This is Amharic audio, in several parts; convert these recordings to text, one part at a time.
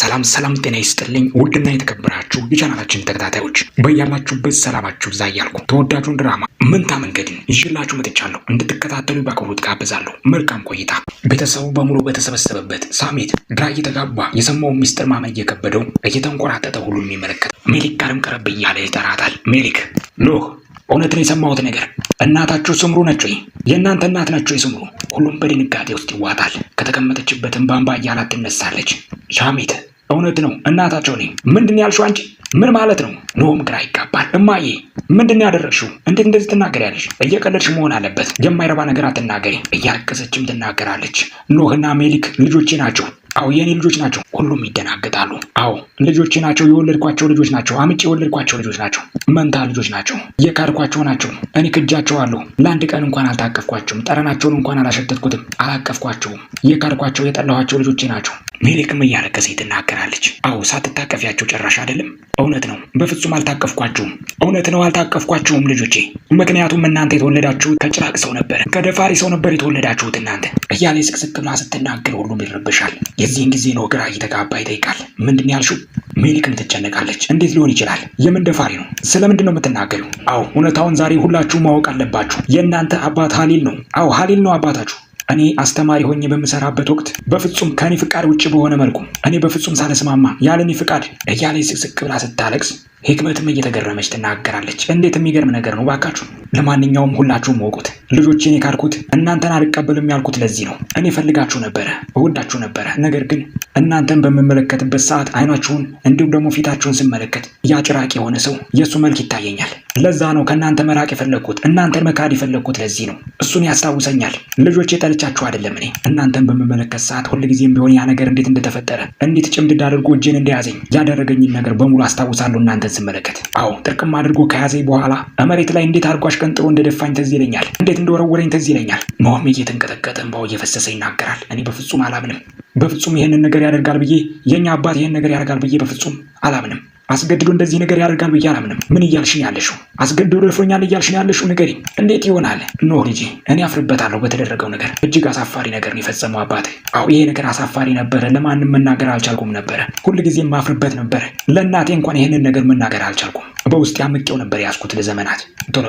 ሰላም ጤና ይስጥልኝ ውድና የተከበራችሁ የቻናላችን ተከታታዮች በያላችሁበት ሰላማችሁ ይብዛ እያልኩ ተወዳጁን ድራማ መንታ መንገድን ይዤላችሁ መጥቻለሁ። እንድትከታተሉ በአክብሮት ጋብዛለሁ። መልካም ቆይታ። ቤተሰቡ በሙሉ በተሰበሰበበት ሳሜት ግራ እየተጋባ የሰማውን ሚስጥር ማመን እየከበደው እየተንቆራጠጠ ሁሉን የሚመለከት ሜሊክ ጋርም ቀረብ እያለ ይጠራታል። ሜሊክ ሎህ እውነት ነው የሰማሁት ነገር? እናታችሁ ስምሩ ነች ወይ? የእናንተ እናት ነች ወይ ስምሩ? ሁሉም በድንጋጤ ውስጥ ይዋጣል። ከተቀመጠችበትም ባንባ እያላት ትነሳለች። ሻሚት እውነት ነው እናታቸው ነኝ። ምንድን ያልሽው አንቺ? ምን ማለት ነው? ኖም ግራ ይጋባል። እማዬ ምንድን ያደረግሽው? እንዴት እንደዚህ ትናገሪያለሽ? እየቀለድሽ መሆን አለበት። የማይረባ ነገር አትናገሪ። እያለቀሰችም ትናገራለች። ኖህና ሜሊክ ልጆቼ ናቸው። አዎ የኔ ልጆች ናቸው። ሁሉም ይደናገጣሉ። አዎ ልጆቼ ናቸው። የወለድኳቸው ልጆች ናቸው። አምጬ የወለድኳቸው ልጆች ናቸው። መንታ ልጆች ናቸው። የካድኳቸው ናቸው። እኔ ክጃቸዋለሁ። ለአንድ ቀን እንኳን አልታቀፍኳቸውም። ጠረናቸውን እንኳን አላሸተትኩትም። አላቀፍኳቸውም። የካድኳቸው የጠላኋቸው ልጆቼ ናቸው። ሜሊክም እያለቀሰች ትናገራለች። አዎ ሳትታቀፊያቸው ጭራሽ አይደለም? እውነት ነው። በፍጹም አልታቀፍኳቸውም። እውነት ነው አልታቀፍኳቸውም ልጆቼ። ምክንያቱም እናንተ የተወለዳችሁት ከጭራቅ ሰው ነበር፣ ከደፋሪ ሰው ነበር የተወለዳችሁት እናንተ እያለ ስቅስቅ ብላ ስትናገር ሁሉም ይረበሻል። የዚህን ጊዜ ነው ግራ እየተጋባ ይጠይቃል። ምንድን ያልሽው? ሜሊክም ትጨነቃለች። እንዴት ሊሆን ይችላል? የምን ደፋሪ ነው? ስለምንድን ነው የምትናገሪው? አዎ እውነታውን ዛሬ ሁላችሁ ማወቅ አለባችሁ። የእናንተ አባት ሀሊል ነው። አዎ ሀሊል ነው አባታችሁ። እኔ አስተማሪ ሆኜ በምሰራበት ወቅት በፍጹም ከኔ ፍቃድ ውጭ በሆነ መልኩ እኔ በፍጹም ሳልስማማ ያለኔ ፍቃድ እያለች ስቅስቅ ብላ ስታለቅስ ህክመትም እየተገረመች ትናገራለች። እንዴት የሚገርም ነገር ነው ባካችሁ። ለማንኛውም ሁላችሁም ወቁት፣ ልጆቼን የካድኩት እናንተን አልቀበልም ያልኩት ለዚህ ነው። እኔ ፈልጋችሁ ነበረ፣ እወዳችሁ ነበረ። ነገር ግን እናንተን በምመለከትበት ሰዓት አይናችሁን እንዲሁም ደግሞ ፊታችሁን ስመለከት ያ ጭራቅ የሆነ ሰው የእሱ መልክ ይታየኛል። ለዛ ነው ከእናንተ መራቅ የፈለግኩት፣ እናንተን መካድ የፈለግኩት ለዚህ ነው። እሱን ያስታውሰኛል። ልጆቼ ጠልቻችሁ አይደለም። እኔ እናንተን በምመለከት ሰዓት ሁልጊዜም ቢሆን ያ ነገር እንዴት እንደተፈጠረ እንዴት ጭምድድ አድርጎ እጄን እንደያዘኝ ያደረገኝን ነገር በሙሉ አስታውሳለሁ እናንተን ስመለከት። አዎ ጥርቅም አድርጎ ከያዘኝ በኋላ መሬት ላይ እንዴት አድርጎ አሽቀንጥሮ እንደደፋኝ ትዝ ይለኛል። እንዴት እንደወረወረኝ ትዝ ይለኛል። ኖህም እየተንቀጠቀጠ እንባው እየፈሰሰ ይናገራል። እኔ በፍጹም አላምንም። በፍጹም ይሄንን ነገር ያደርጋል ብዬ የኛ አባት ይሄን ነገር ያደርጋል ብዬ በፍጹም አላምንም። አስገድዶ እንደዚህ ነገር ያደርጋል ብዬ አላምንም። ምን እያልሽኝ ያለሽው? አስገድዶ ደፍሮኛል እያልሽኝ ያለሽው? ንገሪኝ። እንዴት ይሆናል? ኖህ ልጄ እኔ አፍርበታለሁ በተደረገው ነገር። እጅግ አሳፋሪ ነገር ነው የፈጸመው አባት። አዎ ይሄ ነገር አሳፋሪ ነበረ። ለማንም መናገር አልቻልኩም ነበረ። ሁልጊዜም ማፍርበት ነበረ። ለእናቴ እንኳን ይሄንን ነገር መናገር አልቻልኩም። በውስጥ ያምቄው ነበር ያስኩት ለዘመናት። ቶሎ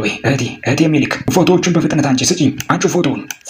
በይ እህቴ ሜሊክ ፎቶዎቹን በፍጥነት አንቺ ስጪኝ። አንቺ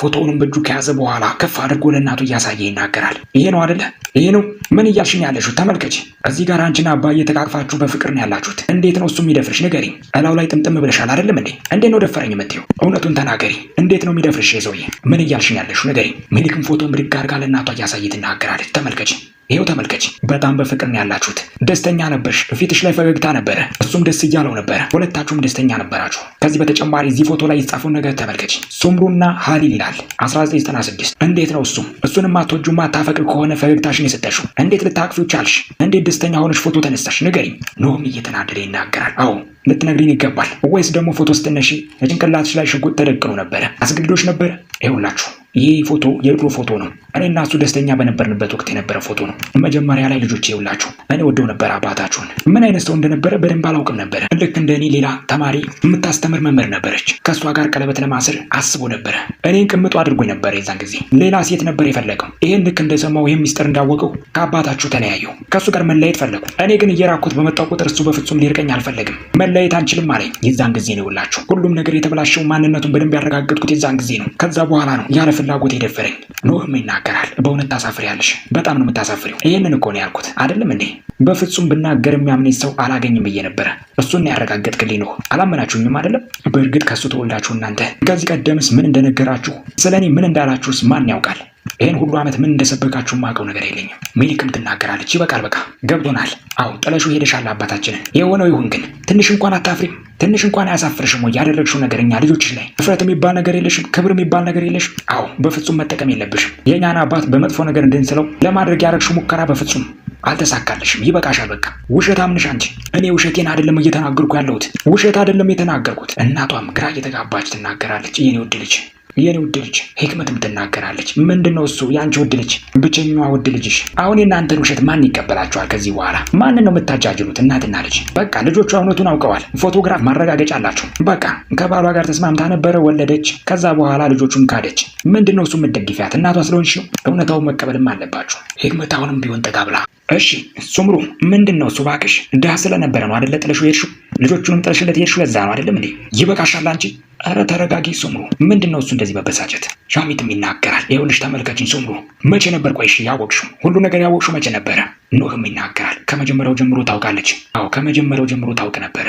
ፎቶውንም በእጁ ከያዘ በኋላ ከፍ አድርጎ ለእናቱ እያሳየ ይናገራል። ይሄ ነው አይደለ? ይሄ ነው። ምን እያልሽኝ ያለሽው? ተመልከች። እዚህ ጋር አንቺና አባዬ ተቃቅፋችሁ በፍቅር ነው ያላችሁት። እንዴት ነው እሱ የሚደፍርሽ? ንገሪኝ። እላው ላይ ጥምጥም ብለሻል አይደለም እንዴ? እንዴት ነው ደፈረኝ የምትይው? እውነቱን ተናገሪ። እንዴት ነው የሚደፍርሽ ሰውዬ? ምን እያልሽኝ ያለሽው? ንገሪኝ። ሜሊክም ፎቶን ብድግ አድርጋ ለእናቷ እያሳየ ትናገራለች። ተመልከች። ይሄው ተመልከች። በጣም በፍቅር ነው ያላችሁት። ደስተኛ ነበርሽ። ፊትሽ ላይ ፈገግታ ነበረ። እሱም ደስ እያለው ነበረ። ሁለታችሁም ደስተኛ ነበራችሁ። ከዚህ በተጨማሪ እዚህ ፎቶ ላይ የተጻፈውን ነገር ተመልከች። ሱምሩና ሀሊል ይላል 1996። እንዴት ነው እሱንም አትወጂውም አታፈቅር ከሆነ ፈገግታሽን የሰጠሽው? እንዴት ልታቅፊው ቻልሽ? እንዴት ደስተኛ ሆነሽ ፎቶ ተነሳሽ? ንገሪኝ። ኖህም እየተናደደ ይናገራል። አዎ ልትነግሪኝ ይገባል። ወይስ ደግሞ ፎቶ ስትነሺ ጭንቅላትሽ ላይ ሽጉጥ ተደቅኖ ነበረ? አስገድዶሽ ነበረ? ይኸውላችሁ ይህ ፎቶ የድሮ ፎቶ ነው። እኔ እና እሱ ደስተኛ በነበርንበት ወቅት የነበረ ፎቶ ነው። መጀመሪያ ላይ ልጆቼ ይኸውላችሁ እኔ ወደው ነበር አባታችሁን። ምን አይነት ሰው እንደነበረ በደንብ አላውቅም ነበረ። ልክ እንደ እኔ ሌላ ተማሪ የምታስተምር መምህር ነበረች። ከእሷ ጋር ቀለበት ለማሰር አስቦ ነበረ። እኔን ቅምጡ አድርጎኝ ነበረ። የዛን ጊዜ ሌላ ሴት ነበር የፈለገው። ይህን ልክ እንደሰማው ይህን ሚስጥር እንዳወቀው ከአባታችሁ ተለያዩ። ከእሱ ጋር መለየት ፈለጉ። እኔ ግን እየራኩት በመጣው ቁጥር እሱ በፍጹም ሊርቀኝ አልፈለግም። መለየት አንችልም አለኝ። የዛን ጊዜ ነው ይኸውላችሁ ሁሉም ነገር የተበላሸው ማንነቱን በደንብ ያረጋገጥኩት የዛን ጊዜ ነው። ከዛ በኋላ ነው ያለ ፍላጎት የደፈረኝ። ኖህም ይናገራል። በእውነት ታሳፍሪያለሽ። በጣም ነው የምታሳፍሪው። ይሄንን እኮ ነው ያልኩት አይደለም እንዴ? በፍጹም ብናገር የሚያምነኝ ሰው አላገኝም ብዬ ነበረ። እሱን ያረጋገጥክልኝ ነው። አላመናችሁኝም አይደለም? በእርግጥ ከሱ ተወልዳችሁ እናንተ ከዚህ ቀደምስ ምን እንደነገራችሁ ስለኔ ምን እንዳላችሁስ ማን ያውቃል? ይህን ሁሉ ዓመት ምን እንደሰበካችሁ ማውቀው ነገር የለኝም። ሜሊክም ትናገራለች። ይበቃል፣ በቃ ገብቶናል። አዎ ጥለሹ ሄደሻል አባታችንን። የሆነው ይሁን፣ ግን ትንሽ እንኳን አታፍሪም? ትንሽ እንኳን አያሳፍርሽም ወይ? ያደረግሽው ነገር እኛ ልጆችሽ ላይ እፍረት የሚባል ነገር የለሽም? ክብር የሚባል ነገር የለሽም? አዎ በፍጹም መጠቀም የለብሽም። የእኛን አባት በመጥፎ ነገር እንድንስለው ለማድረግ ያደረግሽው ሙከራ በፍጹም አልተሳካልሽም። ይበቃሻል፣ በቃ። ውሸታም ነሽ አንቺ። እኔ ውሸቴን አይደለም እየተናገርኩ ያለሁት፣ ውሸት አይደለም የተናገርኩት። እናቷም ግራ እየተጋባች ትናገራለች። የኔ ውድ ልጅ የኔ ውድ ልጅ ህክመትም ትናገራለች። ምንድነው እሱ? ያንቺ ውድ ልጅ፣ ብቸኛዋ ውድ ልጅሽ። አሁን የእናንተን ውሸት ማን ይቀበላችኋል? ከዚህ በኋላ ማንን ነው የምታጃጅሉት? እናትና ልጅ። በቃ ልጆቿ እውነቱን አውቀዋል። ፎቶግራፍ ማረጋገጫ አላቸው። በቃ ከባሏ ጋር ተስማምታ ነበረ፣ ወለደች። ከዛ በኋላ ልጆቹን ካደች። ምንድነው እሱ የምትደግፊያት? እናቷ ስለሆንሽ ነው። እውነታውን መቀበልም አለባችሁ። ህክመት አሁንም ቢሆን ጠጋ ብላ እሺ ሱምሩ ምንድነው እሱ? እባክሽ ድሃ ስለነበረ ነው አይደለ ጥለሽው ሄድሽው? ልጆቹንም ጥለሽለት ሄድሽው ለዛ ነው አይደለም እንዴ? ይበቃሻል አንቺ። ኧረ ተረጋጊ ሱምሩ። ምንድነው እሱ እንደዚህ መበሳጨት? ሻሚትም ይናገራል። ይኸውልሽ ተመልከችኝ ሱምሩ፣ መቼ ነበር ቆይሽ ያወቅሽው? ሁሉ ነገር ያወቅሽው መቼ ነበረ? ኖህም ይናገራል። ከመጀመሪያው ጀምሮ ታውቃለች። አዎ ከመጀመሪያው ጀምሮ ታውቅ ነበረ።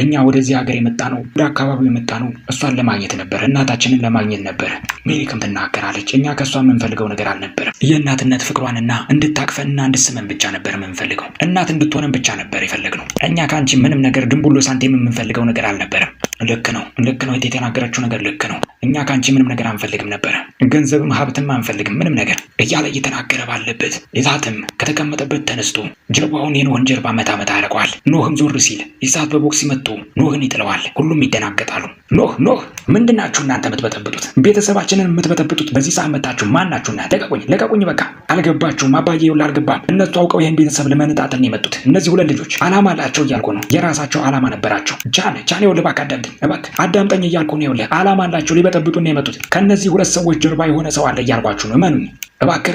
እኛ ወደዚህ ሀገር የመጣ ነው፣ ወደ አካባቢው የመጣ ነው እሷን ለማግኘት ነበር፣ እናታችንን ለማግኘት ነበር። ሜሊክም ትናገራለች። እኛ ከእሷ የምንፈልገው ነገር አልነበረም። የእናትነት ፍቅሯንና እንድታቅፈንና እንድስመን ብቻ ነበር የምንፈልገው። እናት እንድትሆነን ብቻ ነበር የፈለግነው። እኛ ከአንቺ ምንም ነገር ድንቡሎ ሳንቲም የምንፈልገው ነገር አልነበረም። ልክ ነው የተናገረችው ነገር ልክ ነው። እኛ ከአንቺ ምንም ነገር አንፈልግም ነበረ፣ ገንዘብም ሀብትም አንፈልግም፣ ምንም ነገር እያለ እየተናገረ ባለበት ኢሳትም ከተቀመጠበት ተነስቶ ጀርባውን የኖህን ጀርባ መታ ያደርገዋል። ኖህም ዞር ሲል ኢሳት በቦክስ ሲመጡ ኖህን ይጥለዋል። ሁሉም ይደናገጣሉ። ኖህ ምንድናችሁ እናንተ የምትበጠብጡት? ቤተሰባችንን የምትበጠብጡት በዚህ ሰዓት መጣችሁ? ማናችሁ እናንተ? ለቀቁኝ በቃ። አልገባችሁም? አባዬ ይኸውልህ አልገባም። እነሱ አውቀው ይህን ቤተሰብ ለመነጣጠል ነው የመጡት። እነዚህ ሁለት ልጆች አላማ አላቸው እያልኩ ነው። የራሳቸው አላማ ነበራቸው። ቻን ይኸውልህ እባክህ አዳምጠኝ እያልኩ ነው። ይኸውልህ አላማ አላቸው፣ ሊበጠብጡን ነው የመጡት። ከእነዚህ ሁለት ሰዎች ጀርባ የሆነ ሰው አለ እያልኳችሁ ነው። እመኑኝ። እባክህ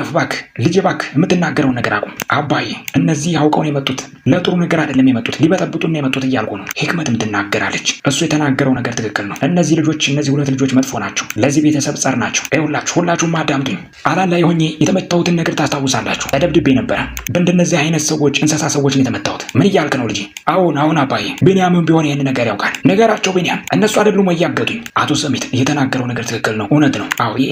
ልጄ የምትናገረውን ነገር አቁም። አባዬ እነዚህ አውቀው ነው የመጡት፣ ለጥሩ ነገር አይደለም የመጡት፣ ሊበጠብጡን ነው የመጡት እያልኩ ነው። ህክመትም ትናገራለች። እሱ የተናገረው ነገር ትክክል ነው። እነዚህ ሁለት ልጆች መጥፎ ናቸው፣ ለዚህ ቤተሰብ ጸር ናቸው። ይኸውላችሁ ሁላችሁም አዳምጡኝ። አላን ላይ ሆኜ የተመታሁትን ነገር ታስታውሳላችሁ። ተደብድቤ ነበረ። በእንደነዚህ አይነት ሰዎች እንስሳ ሰዎች ነው የተመታሁት። ምን እያልክ ነው ልጄ? አሁን አባዬ ቢንያምም ቢሆን ይህን ነገር ያውቃል። ነገራቸው ቢንያም፣ እነሱ አይደሉም እያገቱኝ። አቶ ሰሚት የተናገረው ነገር ትክክል ነው፣ እውነት ነው። አዎ ይህ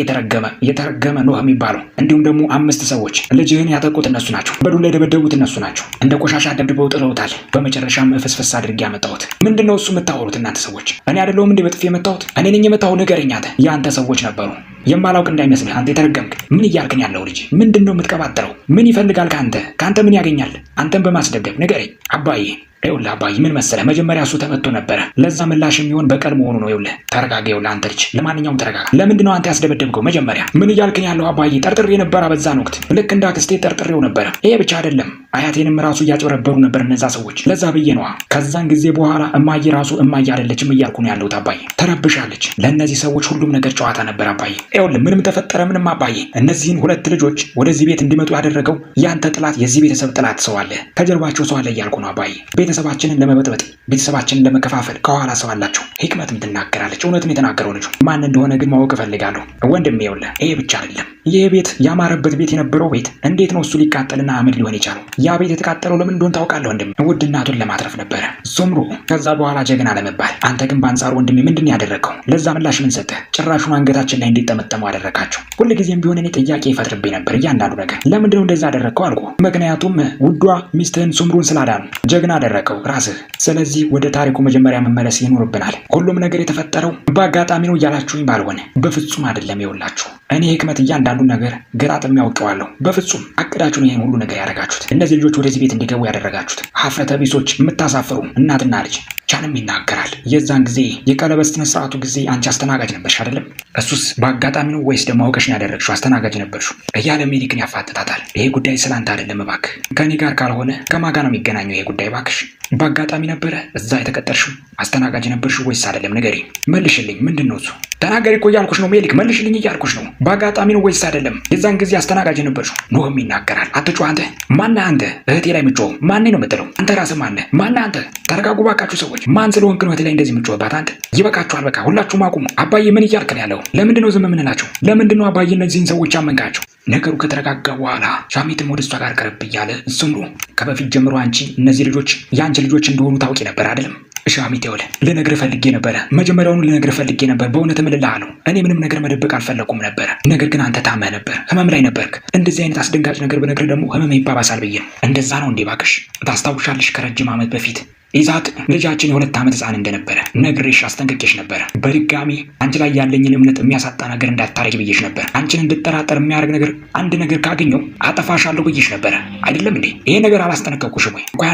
የተረገመ ኖህ የሚባለው እንዲሁም ደግሞ 5 ሰዎች ልጅህን ያጠቁት እነሱ ናቸው። በዱላ የደበደቡት እነሱ ናቸው። እንደ ቆሻሻ ደብድበው ጥለውታል። በመጨረሻም ፍስፍስ አድርጌ ያመጣሁት። ምንድነው እሱ የምታወሩት እናንተ ሰዎች? እኔ አይደለሁም እንዴ በጥፊ የመታሁት? እኔ ነኝ የመታሁት? ንገረኝ አንተ። የአንተ ሰዎች ነበሩ። የማላውቅ እንዳይመስልህ አንተ የተረገምክ። ምን እያልክን ያለው ልጅ? ምንድነው የምትቀባጥረው? ምን ይፈልጋል ከአንተ ምን ያገኛል? አንተን በማስደብደብ ንገረኝ አባዬ። ይኸውልህ አባዬ ምን መሰለህ፣ መጀመሪያ እሱ ተመቶ ነበረ። ለዛ ምላሽ የሚሆን በቀል መሆኑ ነው። ይኸውልህ ተረጋጋ። ይኸውልህ አንተ ልጅ፣ ለማንኛውም ተረጋጋ። ለምንድነው አንተ ያስደበደብከው? መጀመሪያ ምን እያልክን ያለው አባዬ? ጠርጥሬ ነበረ በዛን ወቅት፣ ልክ እንደ አክስቴ ጠርጥሬው ነበረ። ይሄ ብቻ አይደለም፣ አያቴንም ራሱ እያጭበረበሩ ነበር እነዛ ሰዎች። ለዛ ብዬ ነዋ። ከዛን ጊዜ በኋላ እማዬ ራሱ እማዬ አይደለችም እያልኩ ነው ያለሁት አባዬ። ተረብሻለች። ለእነዚህ ሰዎች ሁሉም ነገር ጨዋታ ነበር አባዬ። ይኸውልህ ምንም ተፈጠረ ምንም አባዬ፣ እነዚህን 2 ልጆች ወደዚህ ቤት እንዲመጡ ያደረገው ያንተ ጥላት፣ የዚህ ቤተሰብ ጥላት ሰው አለ፣ ከጀርባቸው ሰው አለ እያልኩ ነው አባዬ። ቤተሰባችንን ለመበጥበጥ፣ ቤተሰባችንን ለመከፋፈል ከኋላ ሰው አላቸው። ህክመትም ትናገራለች። እውነትም የተናገረው ልጁ ማን እንደሆነ ግን ማወቅ እፈልጋለሁ ወንድሜ። ይኸውልህ ይሄ ብቻ አይደለም። ይሄ ቤት ያማረበት ቤት የነበረው ቤት እንዴት ነው እሱ ሊቃጠልና አመድ ሊሆን የቻለው? ያ ቤት የተቃጠለው ለምን እንደሆነ ታውቃለህ ወንድሜ? ውድ እናቱን ለማትረፍ ነበረ ሱምሩ። ከዛ በኋላ ጀግና ለመባል። አንተ ግን በአንጻሩ ወንድሜ ምንድን ያደረግከው? ለዛ ምላሽ ምን ሰጠህ? ጭራሹን አንገታችን ላይ እንዲጠመጠሙ አደረጋቸው። ሁልጊዜም ቢሆን እኔ ጥያቄ ይፈጥርብኝ ነበር እያንዳንዱ ነገር። ለምንድነው እንደዛ አደረግከው አልኩ። ምክንያቱም ውዷ ሚስትህን ሱምሩን ስላዳኑ ጀግና አደረግከው ራስህ። ስለዚህ ወደ ታሪኩ መጀመሪያ መመለስ ይኖርብናል። ሁሉም ነገር የተፈጠረው በአጋጣሚ ነው እያላችሁኝ ባልሆነ በፍጹም አይደለም። ይኸውላችሁ እኔ ህክመት እያንዳንዱን ነገር ገጣጥሜ ያውቀዋለሁ። በፍጹም አቅዳችሁ ነው ይሄን ሁሉ ነገር ያደረጋችሁት። እነዚህ ልጆች ወደዚህ ቤት እንዲገቡ ያደረጋችሁት። ሀፍረተ ቢሶች፣ የምታሳፍሩ እናትና ልጅ። ቻንም ይናገራል። የዛን ጊዜ የቀለበት ስነ ስርዓቱ ጊዜ አንቺ አስተናጋጅ ነበርሽ አይደለም? እሱስ በአጋጣሚ ነው ወይስ ደግሞ አውቀሽ ነው ያደረግሽው? አስተናጋጅ ነበርሽ እያለ ሜሊክን ያፋጥጣታል። ይሄ ጉዳይ ስላንተ አይደለም እባክህ። ከኔ ጋር ካልሆነ ከማን ጋር ነው የሚገናኘው ይሄ ጉዳይ? እባክሽ በአጋጣሚ ነበረ እዛ የተቀጠርሽው? አስተናጋጅ ነበርሽ ወይስ አይደለም? ንገሪ፣ መልሽልኝ። ምንድን ነው እሱ? ተናገሪ እኮ እያልኩሽ ነው ሜሊክ፣ መልሽልኝ እያልኩሽ ነው። በአጋጣሚ ነው ወይስ አይደለም? የዛን ጊዜ አስተናጋጅ ነበርሽ? ኖህም ይናገራል። አትጮህ አንተ። ማነህ አንተ? እህቴ ላይ የምትጮኸው ማን ነው የምትለው? አንተ ራስህ ማነህ አንተ? ተረጋጉ ባካችሁ ሰዎች። ማን ስለሆንክ ነው እህቴ ላይ እንደዚህ የምትጮህባት አንተ? ይበቃችኋል በቃ ሁላችሁም አቁሙ። አባዬ ምን እያልክ ነው ያለው? ለምንድን ነው ዝም የምንላቸው? ለምንድን ነው አባዬ እነዚህን ሰዎች አመንካቸው? ነገሩ ከተረጋጋ በኋላ ሻሚትም ወደ እሷ ጋር ቀረብ እያለ ሱምሩ፣ ከበፊት ጀምሮ አንቺ እነዚህ ልጆች የአንቺ ልጆች እንደሆኑ ታውቂ ነበር አይደለም? ሻሚት ይኸውልህ ልነግርህ ፈልጌ ነበረ። መጀመሪያውኑ ልነግርህ ፈልጌ ነበር። በእውነት እምልልሃለሁ እኔ ምንም ነገር መደበቅ አልፈለኩም ነበረ። ነገር ግን አንተ ታመህ ነበር፣ ህመም ላይ ነበርክ። እንደዚህ አይነት አስደንጋጭ ነገር ብነግርህ ደግሞ ህመም ይባባሳል ብዬ ነው። እንደዛ ነው እንዴ? እባክሽ ታስታውሻለሽ? ከረጅም ዓመት በፊት ኢሳት ልጃችን የ2 ዓመት ህፃን እንደነበረ ነግሬሽ አስጠንቅቄሽ ነበረ። በድጋሚ አንቺ ላይ ያለኝን እምነት የሚያሳጣ ነገር እንዳታረጊ ብዬሽ ነበር። አንቺን እንድጠራጠር የሚያደርግ ነገር አንድ ነገር ካገኘው አጠፋሻለሁ ብዬሽ ነበረ አይደለም እንዴ? ይሄ ነገር አላስጠነቀቅኩሽም ወይ? ቆይ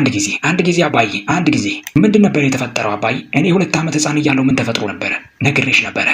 አንድ ጊዜ አባዬ፣ አንድ ጊዜ ምንድን ነበር የተፈጠረው አባዬ? እኔ የ2 ዓመት ህፃን እያለሁ ምን ተፈጥሮ ነበረ? ነግሬሽ ነበረ።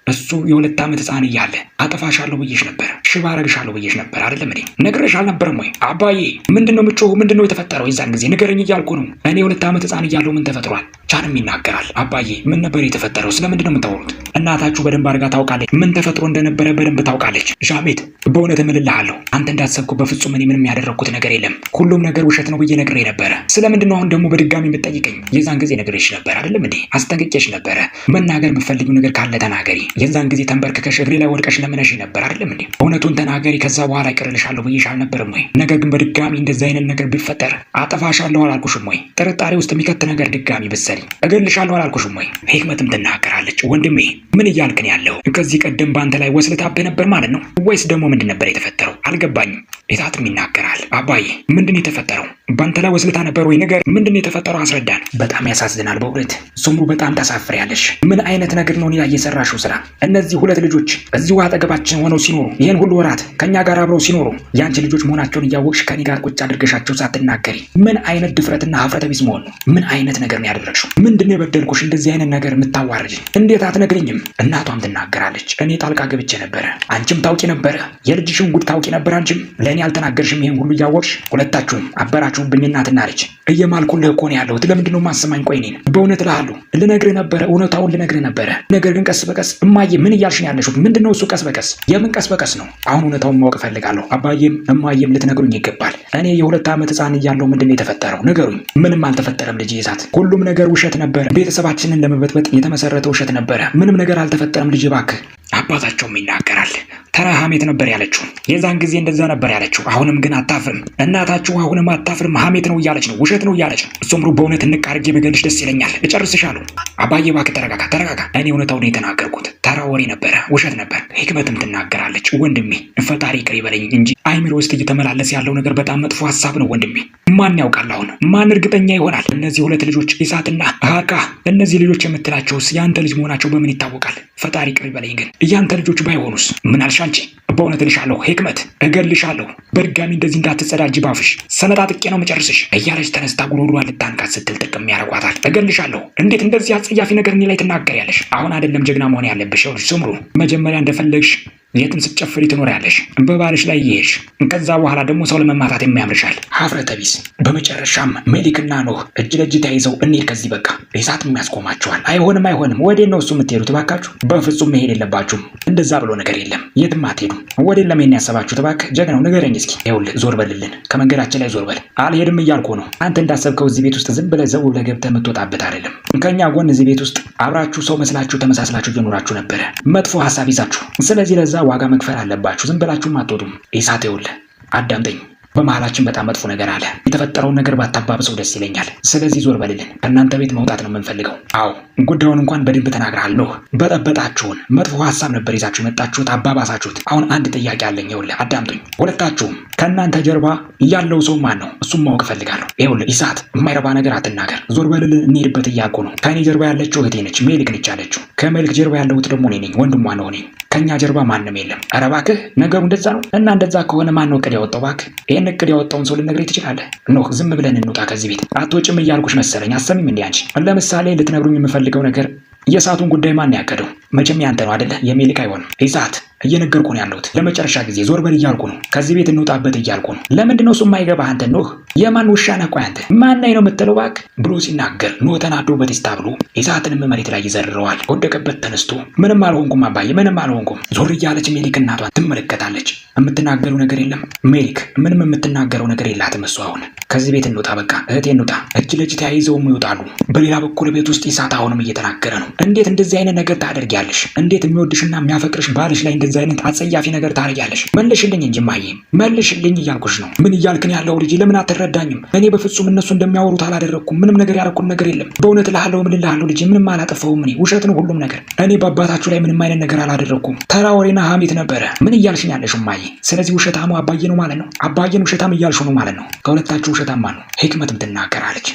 እሱ የ2 ዓመት ሕፃን እያለ አጠፋሻለሁ ብዬሽ ነበር፣ ሽባ አረግሻለሁ ብዬሽ ነበር አይደለም እንዴ? ነግሬሽ አልነበረም ወይ? አባዬ ምንድነው የምትጮኸው? ምንድነው የተፈጠረው? የዛን ጊዜ ንገረኝ እያልኩ ነው። እኔ የ2 ዓመት ሕፃን እያለሁ ምን ተፈጥሯል? ቻንም ይናገራል። አባዬ ምን ነበር የተፈጠረው? ስለምንድን ነው የምታወሩት? እናታችሁ በደንብ አድርጋ ታውቃለች። ምን ተፈጥሮ እንደነበረ በደንብ ታውቃለች። ሻሜት በእውነት እምልልሃለሁ፣ አንተ እንዳሰብኩ በፍጹም እኔ ምንም ያደረግኩት ነገር የለም። ሁሉም ነገር ውሸት ነው ብዬ ነግሬ ነበረ። ስለምንድን ነው አሁን ደግሞ በድጋሚ የምትጠይቀኝ? የዛን ጊዜ ነግሬሽ ነበር አይደለም እንዴ? አስጠንቅቄሽ ነበረ። መናገር የምትፈልጊው ነገር ካለ ተናገሪ። የዛን ጊዜ ተንበርክከሽ እግሬ ላይ ወድቀሽ ለምነሽ ነበር አይደለም እንዴ? እውነቱን ተናገሪ፣ ከዛ በኋላ ይቅርልሻለሁ ብዬሽ አልነበረም ወይ? ነገር ግን በድጋሚ እንደዚህ አይነት ነገር ቢፈጠር አጠፋሻለሁ አላልኩሽም ወይ? ጥርጣሬ ውስጥ የሚከት ነገር ድጋሚ ብትሰሪ እገልሻለሁ አላልኩሽም ወይ? ሂክመትም ትናገራለች። ወንድሜ ምን እያልክን ያለው? ከዚህ ቀደም በአንተ ላይ ወስልታብህ ነበር ማለት ነው ወይስ ደግሞ ምንድን ነበር የተፈጠረው? አልገባኝም። ኢሳትም ይናገራል። አባዬ ምንድን የተፈጠረው? በአንተ ላይ ወስልታ ነበር ወይ? ነገር ምንድን የተፈጠረው? አስረዳን። በጣም ያሳዝናል በእውነት ሱምሩ፣ በጣም ታሳፍሪያለሽ። ምን አይነት ነገር ነው እየሰራሽው ስራ? እነዚህ 2 ልጆች እዚሁ አጠገባችን ሆነው ሲኖሩ፣ ይህን ሁሉ ወራት ከኛ ጋር አብረው ሲኖሩ የአንቺ ልጆች መሆናቸውን እያወቅሽ ከኔ ጋር ቁጭ አድርገሻቸው ሳትናገሪ ምን አይነት ድፍረትና ሀፍረተ ቢስ መሆን ነው? ምን አይነት ነገር ነው ያደረግሽው? ምንድን ነው የበደልኩሽ? እንደዚህ አይነት ነገር የምታዋርጅ እንዴት አትነግሪኝም? እናቷም ትናገራለች። እኔ ጣልቃ ገብቼ ነበረ። አንቺም ታውቂ ነበረ። የልጅሽን ጉድ ታውቂ ነበር። አንቺም ለእኔ አልተናገርሽም። ይህን ሁሉ እያወቅሽ ሁለታችሁም አበራችሁብኝ እናትና ልጅ። እየማልኩልህ እኮ ነው ያለሁት። ለምንድን ነው የማሰማኝ? ቆይ እኔን በእውነት እልሃለሁ ልነግርህ ነበረ፣ እውነታውን ልነግርህ ነበረ። ነገር ግን ቀስ በቀስ እማዬ ምን እያልሽ ነው ያለሽው? ምንድን ነው እሱ? ቀስ በቀስ የምን ቀስ በቀስ ነው? አሁን እውነታውን ማወቅ እፈልጋለሁ። አባዬም እማዬም ልትነግሩኝ ይገባል። እኔ የ2 ዓመት ሕፃን እያለሁ ምንድን ነው የተፈጠረው? ንገሩኝ። ምንም አልተፈጠረም ልጅ ይዛት። ሁሉም ነገር ውሸት ነበረ። ቤተሰባችንን ለመበጥበጥ የተመሰረተ ውሸት ነበረ። ምንም ነገር አልተፈጠረም ልጅ እባክህ። አባታቸውም ይናገራል። ተራ ሐሜት ነበር ያለችው። የዛን ጊዜ እንደዛ ነበር ያለችው። አሁንም ግን አታፍርም። እናታችሁ አሁንም አታፍርም። ሐሜት ነው እያለች ነው፣ ውሸት ነው እያለች ነው። ሱምሩ በእውነት እንቅ አድርጌ በገልሽ ደስ ይለኛል። እጨርስሻለሁ። አባዬ እባክህ ተረጋጋ፣ ተረጋጋ። እኔ እውነታውን የተናገርኩት ተራ ወሬ ነበረ፣ ውሸት ነበር። ሂክመትም ትናገራለች። ወንድሜ ፈጣሪ ይቅር ይበለኝ እንጂ አይምሮ ውስጥ እየተመላለስ ያለው ነገር በጣም መጥፎ ሐሳብ ነው ወንድሜ። ማን ያውቃል? አሁን ማን እርግጠኛ ይሆናል? እነዚህ 2 ልጆች ኢሳትና ሃካ፣ እነዚህ ልጆች የምትላቸውስ የአንተ ልጅ መሆናቸው በምን ይታወቃል? ፈጣሪ ይቅር ይበለኝ ግን ያንተ ልጆች ባይሆኑስ? ምን አልሽ አንቺ? በእውነት እልሻለሁ ሂክመት፣ እገልሻለሁ። በድጋሚ እንደዚህ እንዳትጸዳጅ ባፍሽ ሰነጣጥቄ ነው መጨርስሽ እያለች ተነስታ ጉሮሯን ልታንካት ስትል ጥቅም ያረጓታል። እገልሻለሁ። እንዴት እንደዚህ አጸያፊ ነገር እኔ ላይ ትናገሪያለሽ? አሁን አይደለም ጀግና መሆን ያለብሽ። ይኸውልሽ ሱምሩ፣ መጀመሪያ እንደፈለግሽ የትም ስትጨፍሪ ትኖሪያለሽ፣ በባልሽ ላይ ይሄሽ። ከዛ በኋላ ደግሞ ሰው ለመማታት የሚያምርሻል። ሀፍረተ ቢስ። በመጨረሻም ሜሊክና ኖህ እጅ ለእጅ ተያይዘው እንሂድ ከዚህ በቃ፣ ኢሳትም ያስቆማቸዋል። አይሆንም አይሆንም፣ ወዴት ነው እሱ የምትሄዱት? እባካችሁ በፍጹም መሄድ የለባችሁም። እንደዛ ብሎ ነገር የለም፣ የትም አትሄዱም። ወዴት ለመሄድ ያሰባችሁት? እባክህ ጀግናው ንገረኝ እስኪ። ይኸውልህ ዞር በልልን፣ ከመንገዳችን ላይ ዞር በል። አልሄድም እያልኩ ነው። አንተ እንዳሰብከው እዚህ ቤት ውስጥ ዝም ብለህ ዘው ብለህ ገብተህ የምትወጣበት አይደለም። ከኛ ጎን እዚህ ቤት ውስጥ አብራችሁ ሰው መስላችሁ ተመሳስላችሁ እየኖራችሁ ነበረ፣ መጥፎ ሀሳብ ይዛችሁ። ስለዚህ ለዛ ዋጋ መክፈል አለባችሁ። ዝም ብላችሁም አትወጡም። ኢሳት ይኸውልህ አዳምጠኝ። በመሃላችን በጣም መጥፎ ነገር አለ። የተፈጠረውን ነገር ባታባብሰው ደስ ይለኛል። ስለዚህ ዞር በልልን። ከእናንተ ቤት መውጣት ነው የምንፈልገው። አዎ ጉዳዩን እንኳን በደንብ ተናግረሃለሁ። በጠበጣችሁን። መጥፎ ሀሳብ ነበር ይዛችሁ የመጣችሁት፣ አባባሳችሁት። አሁን አንድ ጥያቄ አለኝ። ይኸውልህ አዳምጡኝ ሁለታችሁም። ከእናንተ ጀርባ ያለው ሰው ማን ነው? እሱም ማወቅ እፈልጋለሁ። ይኸውልህ ኢሳት የማይረባ ነገር አትናገር። ዞር በልልን፣ እንሄድበት እያልኩ ነው። ከእኔ ጀርባ ያለችው እህቴ ነች፣ ሜሊክ ነች ያለችው። ከሜሊክ ጀርባ ያለሁት ደግሞ እኔ ነኝ፣ ወንድሟ ነው እኔ። ከኛ ጀርባ ማንም የለም። ኧረ እባክህ ነገሩ እንደዛ ነው እና እንደዛ ከሆነ ማን ነው እቅድ ያወጣው? እባክህ ይሄን እቅድ ያወጣውን ሰው ልነግረኝ ትችላለህ? ኖህ ዝም ብለን እንውጣ ከዚህ ቤት። አትወጭም እያልኩሽ መሰለኝ። አሰሚም እንዴ አንቺ? ለምሳሌ ልትነግሩኝ የምፈልገው ነገር የእሳቱን ጉዳይ ማን ያቀደው? መቼም ያንተ ነው አይደለ? የሜሊክ አይሆንም። ኢሳት እየነገርኩ ነው ያለሁት። ለመጨረሻ ጊዜ ዞር በል እያልኩ ነው። ከዚህ ቤት እንውጣበት እያልኩ ነው። ለምንድን ነው እሱ የማይገባህ? አንተ ኖህ የማን ውሻ ነህ? ቆይ አንተ ማን ነኝ ነው የምትለው? እባክህ ብሎ ሲናገር ኖህ ተናዶ በቴስታ ብሎ ኢሳትንም መሬት ላይ ይዘርረዋል። ወደቀበት ተነስቶ ምንም አልሆንኩም አባዬ፣ ምንም አልሆንኩም። ዞር እያለች ሜሊክ እናቷን ትመለከታለች። የምትናገረው ነገር የለም ሜሊክ፣ ምንም የምትናገረው ነገር የላትም። እሱ አሁን ከዚህ ቤት እንውጣ፣ በቃ እህቴ እንውጣ። እጅ ለእጅ ተያይዘውም ይወጣሉ። በሌላ በኩል ቤት ውስጥ ኢሳት አሁንም እየተናገረ ነው። እንዴት እንደዚህ አይነት ነገር ታደርጊያለሽ? እንዴት የሚወድሽና የሚያፈቅርሽ ባልሽ ላይ እንደዚህ አይነት አጸያፊ ነገር ታደርጊያለሽ? መልሽልኝ እንጂ እማዬ፣ መልሽልኝ እያልኩሽ ነው። ምን እያልክን ያለው ልጅ? ለምን አትረዳኝም? እኔ በፍጹም እነሱ እንደሚያወሩት አላደረግኩም። ምንም ነገር ያደረኩት ነገር የለም። በእውነት እልሃለሁ፣ ምን እልሃለሁ ልጅ፣ ምንም አላጠፋሁም። እኔ ውሸት ነው ሁሉም ነገር። እኔ በአባታችሁ ላይ ምንም አይነት ነገር አላደረግኩም። ተራ ወሬና ሐሜት ነበረ። ምን እያልሽኝ ያለሽ እማዬ? ስለዚህ ውሸታሙ አባዬ ነው ማለት ነው። አባዬን ውሸታም እያልሽው ነው ማለት ነው። ከሁለታችሁ ውሸታማ ነው? ሂክመትም ትናገራለች።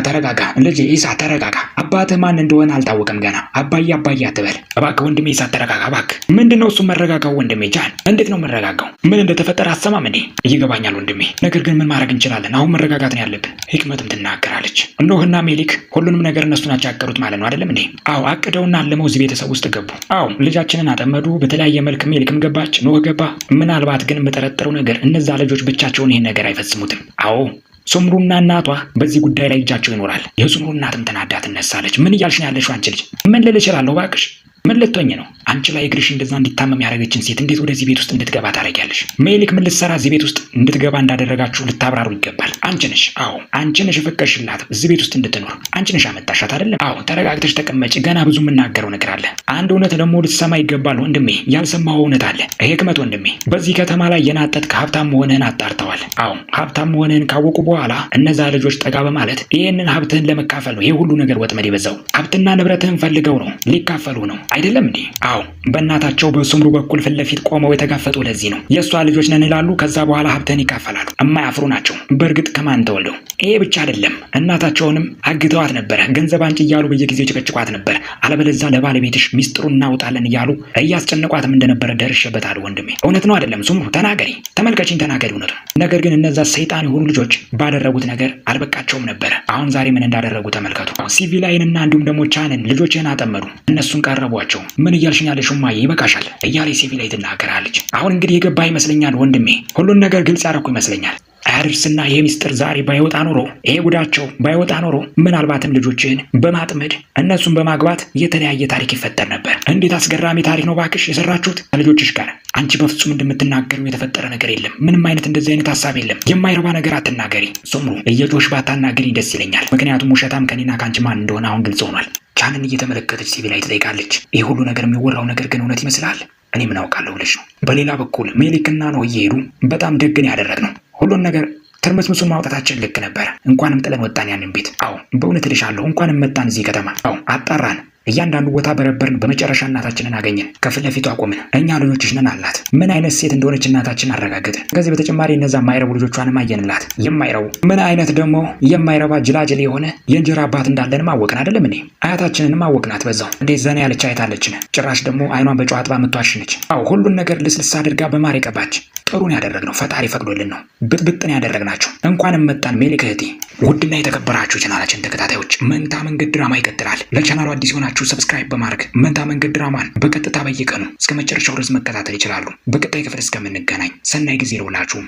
ተረጋጋ ልጄ ኢሳት ተረጋጋ። አባትህ ማን እንደሆነ አልታወቀም ገና። አባዬ አትበል እባክህ ወንድሜ ኢሳት ተረጋጋ እባክህ። ምንድነው እሱ መረጋጋው? ወንድሜ ጃን እንዴት ነው መረጋጋው? ምን እንደተፈጠረ አሰማም እንዴ? ይገባኛል ወንድሜ፣ ነገር ግን ምን ማድረግ እንችላለን? አሁን መረጋጋት ነው ያለብን። ሂክመትም ትናገራለች። ኖህና ሜሊክ ሁሉንም ነገር እነሱ ናቸው ያቀዱት ማለት ነው አይደለም እንዴ? አዎ አቅደውና አለመው እዚህ ቤተሰብ ውስጥ ገቡ። አዎ ልጃችንን አጠመዱ። በተለያየ መልክ ሜሊክም ገባች፣ ኖህ ገባ። ምናልባት ግን የምጠረጥረው ነገር እነዛ ልጆች ብቻቸውን ይሄን ነገር አይፈጽሙትም። አዎ ሱምሩና እናቷ በዚህ ጉዳይ ላይ እጃቸው ይኖራል። የሱምሩ እናትም ተናዳ ትነሳለች። ምን እያልሽ ነው ያለሽው አንቺ ልጅ? ምን ልል እችላለሁ እባክሽ? ምን ልትሆኝ ነው? አንቺ ላይ እግርሽ እንደዛ እንዲታመም ያደረገችን ሴት እንዴት ወደዚህ ቤት ውስጥ እንድትገባ ታደርጊያለሽ? ሜሊክ ምን ልትሰራ እዚህ ቤት ውስጥ እንድትገባ እንዳደረጋችሁ ልታብራሩ ይገባል። አንቺ ነሽ፣ አዎ አንቺ ነሽ የፈቀድሽላት እዚህ ቤት ውስጥ እንድትኖር። አንቺ ነሽ አመጣሻት አይደለም? አዎ ተረጋግተሽ ተቀመጪ። ገና ብዙ የምናገረው ነገር አለ። አንድ እውነት ደግሞ ልትሰማ ይገባል ወንድሜ። ያልሰማኸው እውነት አለ። ሂክመት ወንድሜ፣ በዚህ ከተማ ላይ የናጠጥክ ሀብታም መሆንህን አጣርተዋል። አዎ ሀብታም መሆንህን ካወቁ በኋላ እነዛ ልጆች ጠጋ በማለት ይህንን ሀብትህን ለመካፈል ነው ይሄ ሁሉ ነገር ወጥመድ የበዛው። ሀብትና ንብረትህን ፈልገው ነው ሊካፈሉ ነው አይደለም እንዴ? አዎ በእናታቸው በሱምሩ በኩል ፊት ለፊት ቆመው የተጋፈጡ ለዚህ ነው። የእሷ ልጆች ነን ይላሉ። ከዛ በኋላ ሀብተን ይካፈላሉ። የማያፍሩ ናቸው። በእርግጥ ከማን ተወልደው? ይሄ ብቻ አይደለም፣ እናታቸውንም አግተዋት ነበረ። ገንዘብ አንቺ እያሉ በየጊዜው ጭቅጭቋት ነበር። አለበለዚያ ለባለቤትሽ ሚስጥሩን እናውጣለን እያሉ እያስጨነቋትም እንደነበረ ደርሼበታለሁ ወንድሜ። እውነት ነው አይደለም? ሱምሩ ተናገሪ፣ ተመልከችኝ፣ ተናገሪ እውነቱ። ነገር ግን እነዛ ሰይጣን የሆኑ ልጆች ባደረጉት ነገር አልበቃቸውም ነበረ። አሁን ዛሬ ምን እንዳደረጉ ተመልከቱ። ሲቪላይንና እንዲሁም ደግሞ ቻንን ልጆችን አጠመዱ። እነሱን ቀረቧቸው። ምን እያልሽኝ ያለሽው እማዬ? ይበቃሻል እያለ ሲቪላይ ትናገራለች። አሁን እንግዲህ የገባ ይመስለኛል ወንድሜ። ሁሉን ነገር ግልጽ ያደረኩ ይመስለኛል። አያድርስና ይሄ ሚስጥር ዛሬ ባይወጣ ኖሮ፣ ይሄ ጉዳቸው ባይወጣ ኖሮ ምናልባትም ልጆችን በማጥመድ እነሱን በማግባት የተለያየ ታሪክ ይፈጠር ነበር። እንዴት አስገራሚ ታሪክ ነው ባክሽ የሰራችሁት ከልጆችሽ ጋር። አንቺ በፍጹም እንደምትናገሩ የተፈጠረ ነገር የለም። ምንም አይነት እንደዚህ አይነት ሀሳብ የለም። የማይረባ ነገር አትናገሪ ሱምሩ። እየጆሽ ባታናገሪ ደስ ይለኛል። ምክንያቱም ውሸታም ከኔና ከአንቺ ማን እንደሆነ አሁን ግልጽ ሆኗል። ቻንን እየተመለከተች ሲቪላይ ትጠይቃለች። ይህ ሁሉ ነገር የሚወራው ነገር ግን እውነት ይመስላል? እኔ ምን አውቃለሁ ብለሽ ነው። በሌላ በኩል ሜሊክና ነው እየሄዱ በጣም ደግን ያደረግነው ሁሉን ነገር ትርምስምሱን ማውጣታችን ልክ ነበር። እንኳንም ጥለን ወጣን ያንን ቤት። አዎ በእውነት እልሻለሁ፣ እንኳንም መጣን እዚህ ከተማ። አዎ አጣራን፣ እያንዳንዱ ቦታ በረበርን። በመጨረሻ እናታችንን አገኘን። ከፊት ለፊቷ ቆምን። እኛ ልጆችሽ ነን አላት። ምን አይነት ሴት እንደሆነች እናታችን አረጋገጥን። ከዚህ በተጨማሪ እነዛ የማይረቡ ልጆቿንም አየንላት። የማይረቡ ምን አይነት ደግሞ የማይረባ ጅላጅል የሆነ የእንጀራ አባት እንዳለንም አወቅን አይደለም እንዴ? አያታችንንም አወቅናት በዛው። እንዴት ዘና ያለች አይታለችን። ጭራሽ ደግሞ አይኗን በጨው አጥባ የምትዋሽነች። አዎ ሁሉን ነገር ልስልስ አድርጋ በማር የቀባች። ጥሩን ያደረግነው ፈጣሪ ፈቅዶልን ነው። ብጥብጥን ያደረግናቸው። እንኳንም መጣን ሜሊክ እህቴ። ውድና የተከበራችሁ ቻናላችን ተከታታዮች መንታ መንገድ ድራማ ይቀጥላል። ለቻናሉ አዲስ የሆናችሁ ሰብስክራይብ በማድረግ መንታ መንገድ ድራማን በቀጥታ በየቀኑ እስከ መጨረሻው ድረስ መከታተል ይችላሉ። በቀጣይ ክፍል እስከምንገናኝ ሰናይ ጊዜ ይሁንላችሁ።